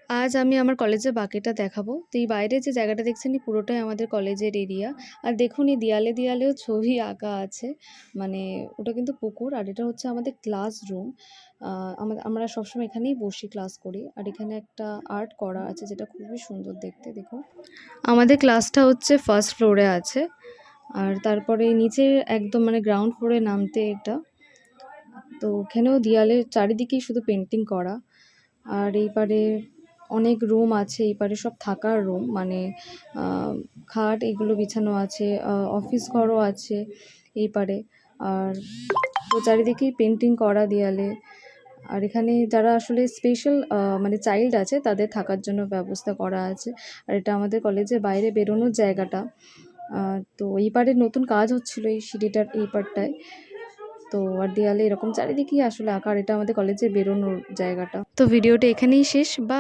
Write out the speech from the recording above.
আজ আমি আমার কলেজের বাকিটা দেখাবো। তো এই বাইরে যে জায়গাটা দেখছেন এই পুরোটাই আমাদের কলেজের এরিয়া। আর দেখুন এই দেয়ালে দেয়ালেও ছবি আঁকা আছে। মানে ওটা কিন্তু পুকুর আর এটা হচ্ছে আমাদের ক্লাসরুম। আমরা সবসময় এখানেই বসি ক্লাস করি। আর এখানে একটা আর্ট করা আছে যেটা খুবই সুন্দর দেখতে দেখুন। আমাদের ক্লাসটা হচ্ছে ফার্স্ট ফ্লোরে আছে। আর তারপরে নিচে একদম মানে গ্রাউন্ড ফ্লোরে নামতে এটা। তো ওখানেও দেয়ালের চারিদিকেই শুধু পেন্টিং করা। আর এই পারে অনেক রুম আছে, এই পারে সব থাকার রুম, মানে খাট এগুলো বিছানো আছে, অফিস ঘরও আছে এই পারে। আর তো চারিদিকেই পেন্টিং করা দেয়ালে। আর এখানে যারা আসলে স্পেশাল মানে চাইল্ড আছে তাদের থাকার জন্য ব্যবস্থা করা আছে। আর এটা আমাদের কলেজের বাইরে বেরোনোর জায়গাটা। তো এই পারে নতুন কাজ হচ্ছিল এই সিঁড়িটার এই পারটায়। তো আর দেয়ালে এরকম চারিদিকেই আসলে আঁকা। আর এটা আমাদের কলেজে বেরোনোর জায়গাটা। তো ভিডিওটা এখানেই শেষ। বা